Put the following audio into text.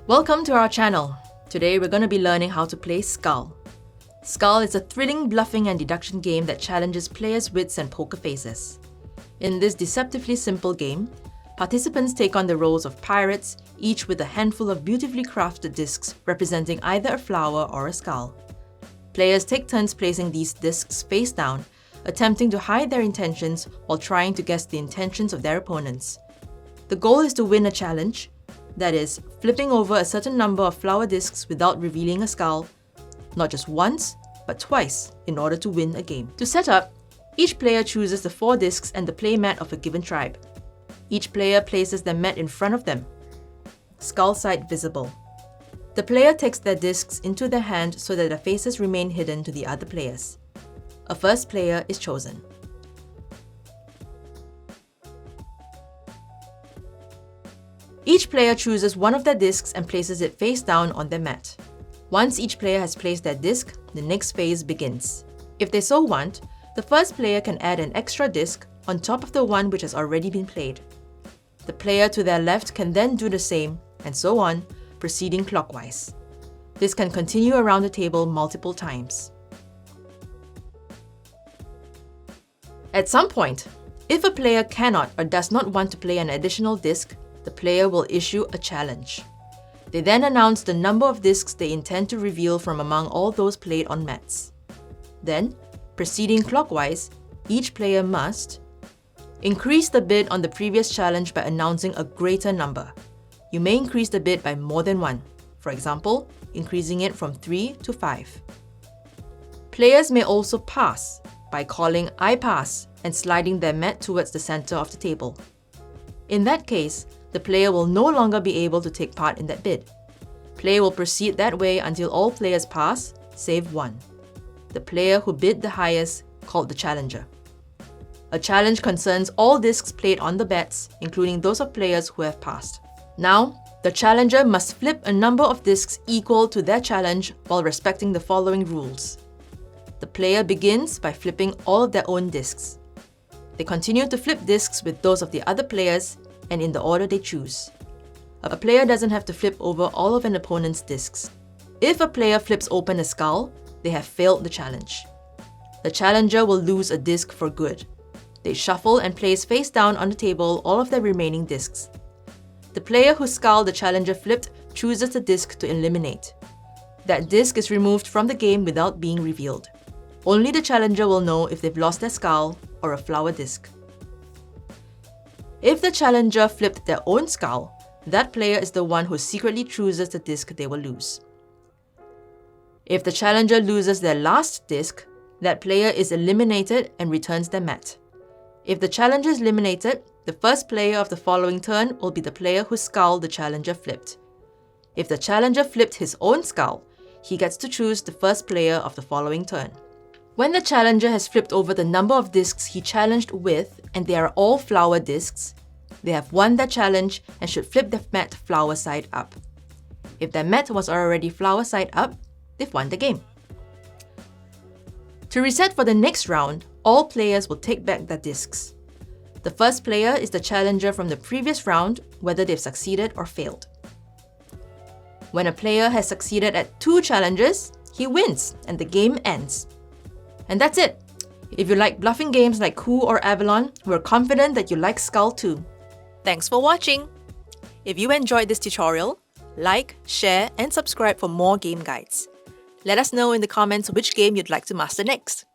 Welcome to our channel. Today we're going to be learning how to play Skull. Skull is a thrilling bluffing and deduction game that challenges players' wits and poker faces. In this deceptively simple game, participants take on the roles of pirates, each with a handful of beautifully crafted discs representing either a flower or a skull. Players take turns placing these discs face down, attempting to hide their intentions while trying to guess the intentions of their opponents. The goal is to win a challenge, that is, flipping over a certain number of flower discs without revealing a skull, not just once, but twice, in order to win a game. To set up, each player chooses the 4 discs and the play mat of a given tribe. Each player places their mat in front of them, skull side visible. The player takes their discs into their hand so that their faces remain hidden to the other players. A first player is chosen. Each player chooses one of their discs and places it face down on their mat. Once each player has placed their disc, the next phase begins. If they so want, the first player can add an extra disc on top of the one which has already been played. The player to their left can then do the same, and so on, proceeding clockwise. This can continue around the table multiple times. At some point, if a player cannot or does not want to play an additional disc, the player will issue a challenge. They then announce the number of discs they intend to reveal from among all those played on mats. Then, proceeding clockwise, each player must increase the bid on the previous challenge by announcing a greater number. You may increase the bid by more than one, for example, increasing it from 3 to 5. Players may also pass by calling "I pass" and sliding their mat towards the center of the table. In that case, the player will no longer be able to take part in that bid. Play will proceed that way until all players pass, save one. The player who bid the highest, called the challenger. A challenge concerns all discs played on the bets, including those of players who have passed. Now, the challenger must flip a number of discs equal to their challenge while respecting the following rules. The player begins by flipping all of their own discs. They continue to flip discs with those of the other players and in the order they choose. A player doesn't have to flip over all of an opponent's discs. If a player flips open a skull, they have failed the challenge. The challenger will lose a disc for good. They shuffle and place face down on the table all of their remaining discs. The player whose skull the challenger flipped chooses the disc to eliminate. That disc is removed from the game without being revealed. Only the challenger will know if they've lost their skull or a flower disc. If the challenger flipped their own skull, that player is the one who secretly chooses the disc they will lose. If the challenger loses their last disc, that player is eliminated and returns their mat. If the challenger is eliminated, the first player of the following turn will be the player whose skull the challenger flipped. If the challenger flipped his own skull, he gets to choose the first player of the following turn. When the challenger has flipped over the number of discs he challenged with, and they are all flower discs, they have won their challenge and should flip their mat flower side up. If their mat was already flower side up, they've won the game. To reset for the next round, all players will take back their discs. The first player is the challenger from the previous round, whether they've succeeded or failed. When a player has succeeded at 2 challenges, he wins and the game ends. And that's it. If you like bluffing games like Coup or Avalon, we're confident that you like Skull too. Thanks for watching! If you enjoyed this tutorial, like, share, and subscribe for more game guides. Let us know in the comments which game you'd like to master next.